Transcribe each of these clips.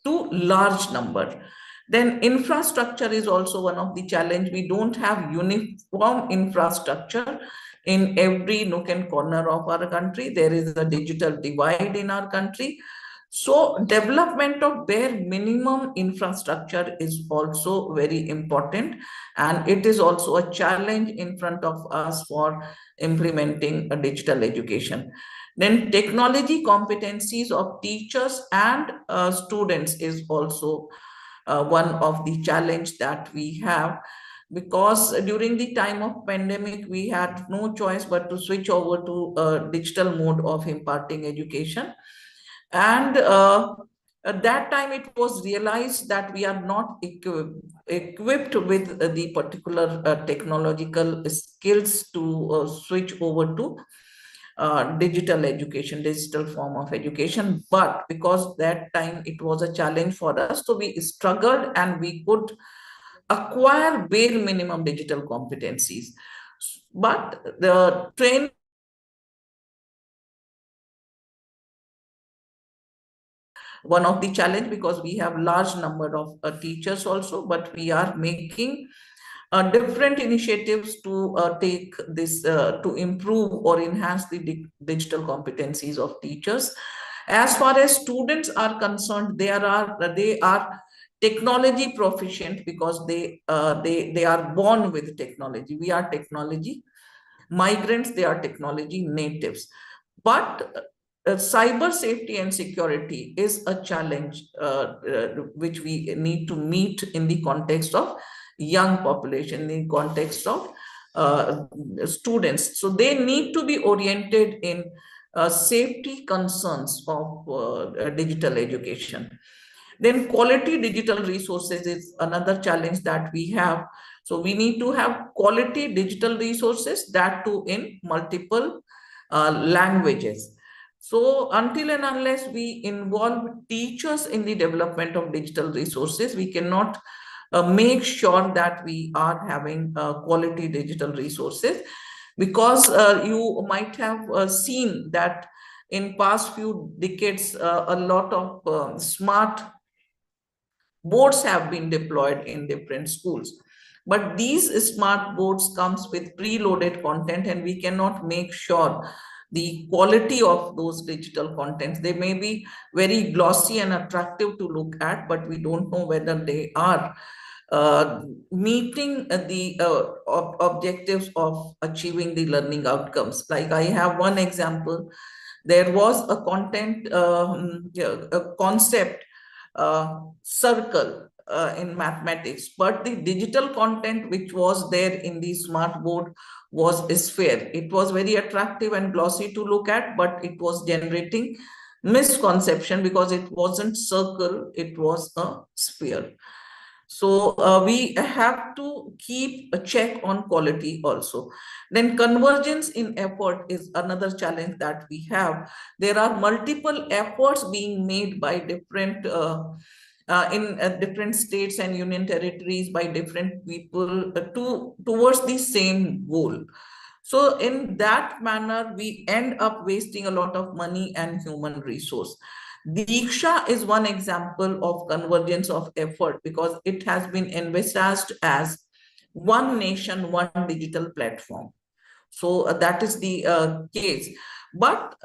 to large number. Then infrastructure is also one of the challenge. We don't have uniform infrastructure in every nook and corner of our country. There is a digital divide in our country. So development of bare minimum infrastructure is also very important, and it is also a challenge in front of us for implementing a digital education. Then technology competencies of teachers and students is also one of the challenge that we have, because during the time of pandemic we had no choice but to switch over to a digital mode of imparting education. And at that time it was realized that we are not equipped with the particular technological skills to switch over to digital education, digital form of education. But because that time it was a challenge for us, so we struggled and we could acquire bare minimum digital competencies. But the train one of the challenge, because we have large number of teachers also, but we are making different initiatives to take this to improve or enhance the digital competencies of teachers. As far as students are concerned, they are technology proficient because they are born with technology. We are technology migrants, they are technology natives. But cyber safety and security is a challenge which we need to meet in the context of young population, in the context of students. So they need to be oriented in safety concerns of digital education. Then quality digital resources is another challenge that we have. So we need to have quality digital resources, that too in multiple languages. So until and unless we involve teachers in the development of digital resources, we cannot make sure that we are having quality digital resources. Because you might have seen that in past few decades, a lot of smart boards have been deployed in different schools, but these smart boards comes with preloaded content, and we cannot make sure the quality of those digital contents. They may be very glossy and attractive to look at, but we don't know whether they are meeting the objectives of achieving the learning outcomes. Like, I have one example. There was a content yeah, a concept circle in mathematics, but the digital content which was there in the smart board was a sphere. It was very attractive and glossy to look at, but it was generating misconception because it wasn't circle, it was a sphere. So we have to keep a check on quality also. Then convergence in effort is another challenge that we have. There are multiple efforts being made by different in different states and union territories by different people towards the same goal. So in that manner, we end up wasting a lot of money and human resource. Diksha is one example of convergence of effort because it has been envisaged as one nation, one digital platform. So that is the case. But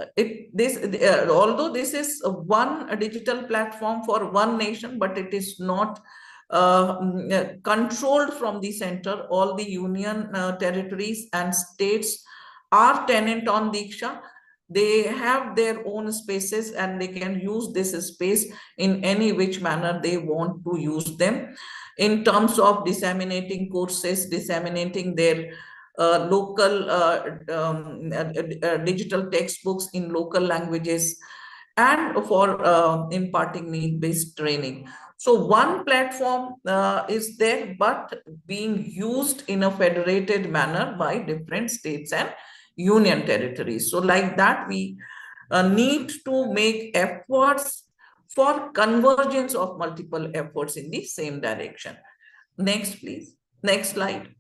although this is one digital platform for one nation, but it is not controlled from the center. All the union territories and states are tenant on Diksha. They have their own spaces and they can use this space in any which manner they want to use them, in terms of disseminating courses, disseminating their local digital textbooks in local languages, and for imparting need-based training. So one platform is there, but being used in a federated manner by different states and union territories. So like that, we need to make efforts for convergence of multiple efforts in the same direction. Next, please. Next slide.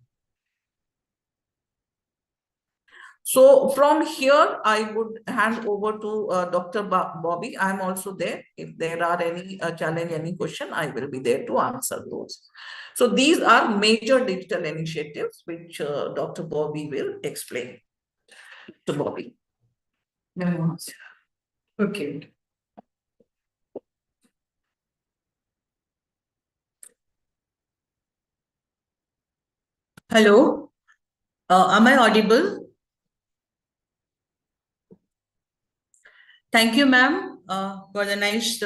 So from here, I would hand over to Dr. Bobby. I'm also there. If there are any challenge, any question, I will be there to answer those. So these are major digital initiatives which Dr. Bobby will explain. To Bobby. Okay. Hello. Am I audible? Thank you, ma'am, for the nice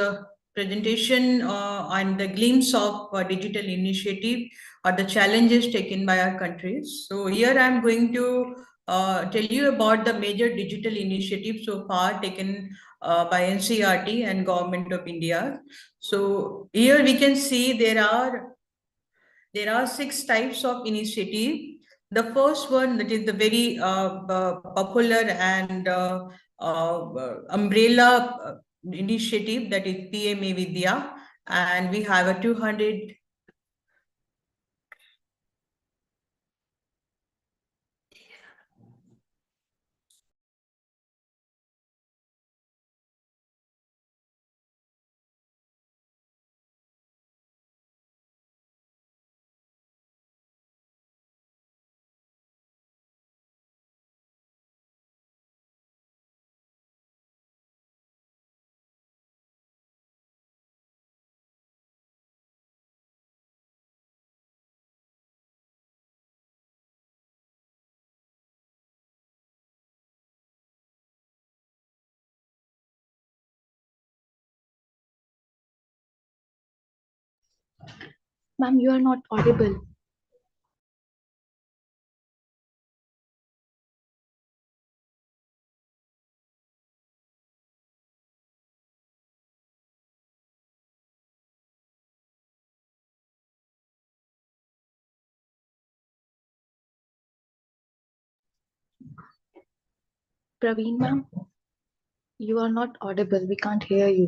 presentation and the glimpse of digital initiative or the challenges taken by our countries. So here I'm going to tell you about the major digital initiatives so far taken by NCRT and Government of India. So here we can see there are 6 types of initiative. The first one, that is the very popular and umbrella initiative, that is PMA Vidya, and we have a 200. Ma'am, you are not audible. Praveen, ma'am, you are not audible. We can't hear you.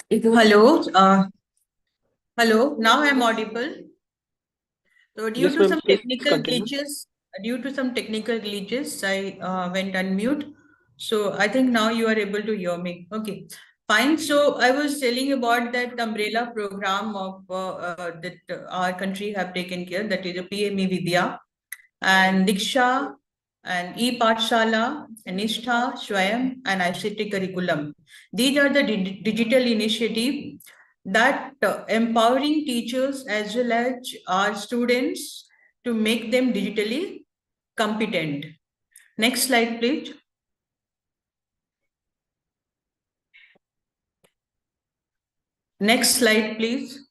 Hello. Hello. Now I'm audible. So due Yes, to ma'am, some please technical continue. glitches, I went unmute. So I think now you are able to hear me. Okay, fine. So I was telling about that umbrella program of that our country have taken care. That is a PME Vidya and Diksha and E-Pathshala and Nishtha, Swayam and ICT curriculum. These are the digital initiative that empowering teachers as well as our students to make them digitally competent. Next slide, please. Next slide, please.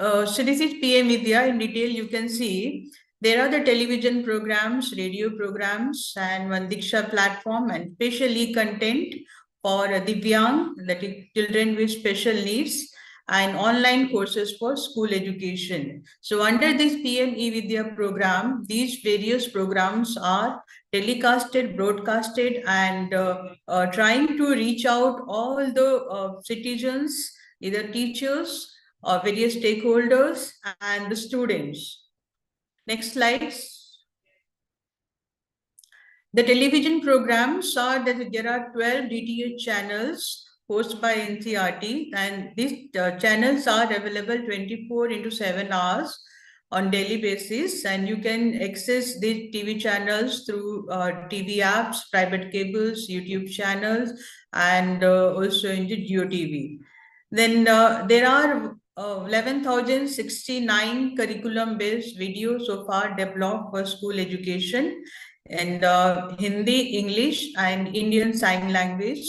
So this is PM Vidya in detail. You can see There are the television programs, radio programs, and one Diksha platform, and specially content for Divyang, that is children with special needs, and online courses for school education. So under this PM eVidya program, these various programs are telecasted, broadcasted, and trying to reach out all the citizens, either teachers or various stakeholders and the students. Next slides. The television programs are that there are 12 DTH channels hosted by NCRT, and these channels are available 24 into 7 hours on daily basis, and you can access these TV channels through TV apps, private cables, YouTube channels, and also into GeoTV. Then there are 11,069 curriculum-based videos so far developed for school education, and Hindi, English, and Indian Sign Language,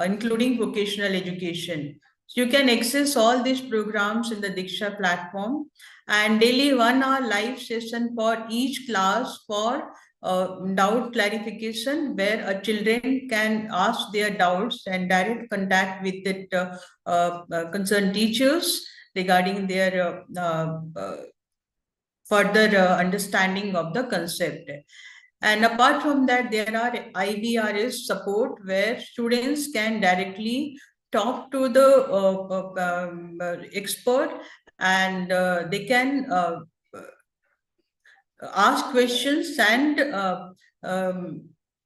including vocational education. So you can access all these programs in the Diksha platform, and daily 1 hour live session for each class for doubt clarification, where children can ask their doubts and direct contact with the concerned teachers regarding their further understanding of the concept. And apart from that, there are IVRS support where students can directly talk to the expert, and they can ask questions and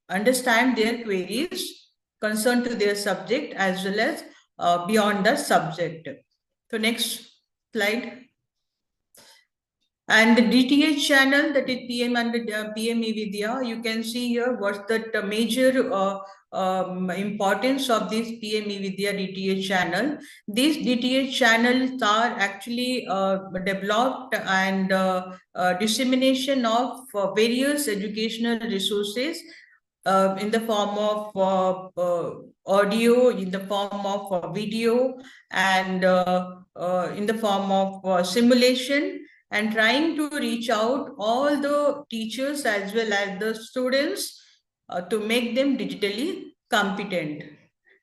understand their queries concerned to their subject as well as beyond the subject. So next slide. And the DTH channel, that is PM and PM eVidya, you can see here what's the major importance of this PM eVidya DTH channel. These DTH channels are actually developed and dissemination of various educational resources in the form of audio, in the form of video, and in the form of simulation, and trying to reach out all the teachers as well as the students to make them digitally competent.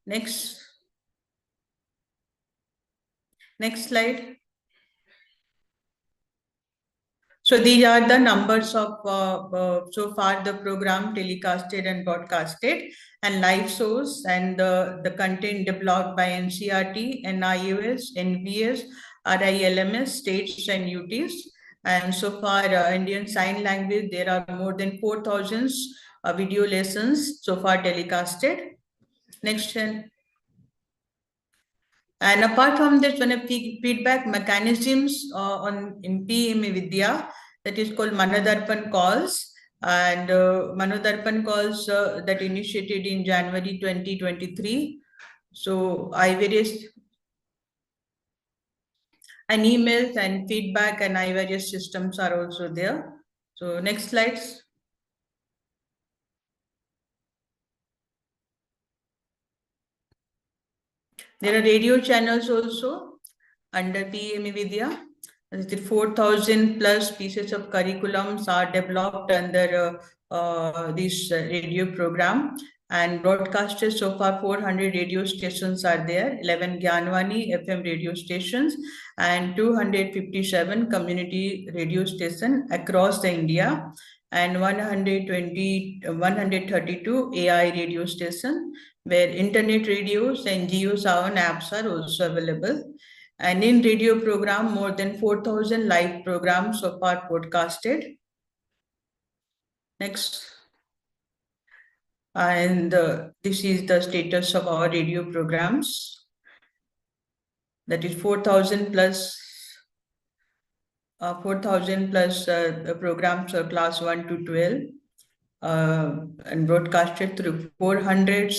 Next slide. So these are the numbers of so far the program telecasted and broadcasted, and live source, and the content developed by NCRT, NIUS, NVS, RILMS, states and UTs. And so far Indian Sign Language, there are more than 4,000 video lessons so far telecasted. Next. And apart from this, one of the feedback mechanisms in PM eVidya, that is called Manodarpan calls, and Manodarpan calls that initiated in January 2023. So various and emails and feedback and various systems are also there. So next slides. There are radio channels also under PM eVidya. 4,000 plus pieces of curriculums are developed under this radio program, and broadcasted so far 400 radio stations are there, 11 Gyanwani FM radio stations, and 257 community radio stations across the India, and 132 AI radio stations, where internet radios and JioSaavn apps are also available. And in radio program, more than 4,000 live programs so far podcasted. Next. And this is the status of our radio programs. That is 4,000 plus 4,000 plus programs of class 1 to 12 and broadcasted through 400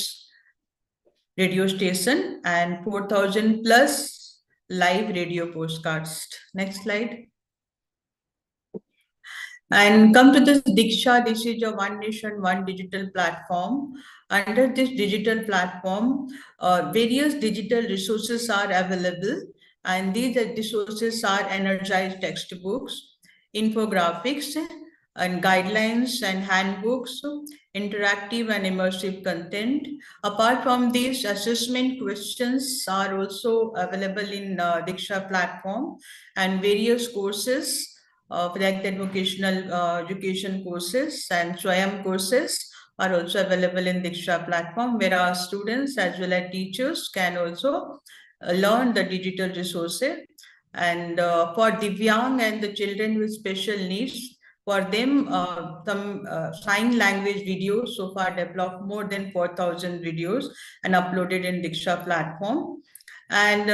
radio station and 4,000 plus live radio postcards. Next slide. And come to this Diksha. This is a One Nation, One Digital platform. Under this digital platform, various digital resources are available, and these resources are energized textbooks, infographics and guidelines and handbooks, interactive and immersive content. Apart from these, assessment questions are also available in Diksha platform, and various courses like the vocational education courses and Swayam courses are also available in Diksha platform, where our students as well as teachers can also learn the digital resources. And for Divyang and the children with special needs, for them, some sign language videos so far developed, more than 4,000 videos and uploaded in Diksha platform. And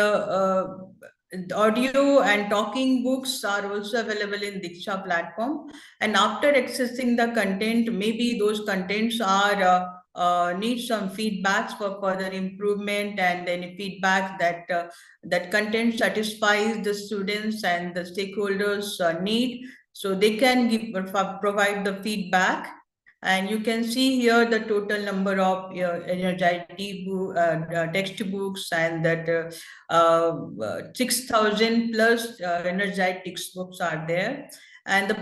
audio and talking books are also available in Diksha platform. And after accessing the content, maybe those contents are need some feedbacks for further improvement, and any feedback that that content satisfies the students and the stakeholders need, so they can provide the feedback. And you can see here the total number of textbooks, and that 6,000 plus energized textbooks are there. And the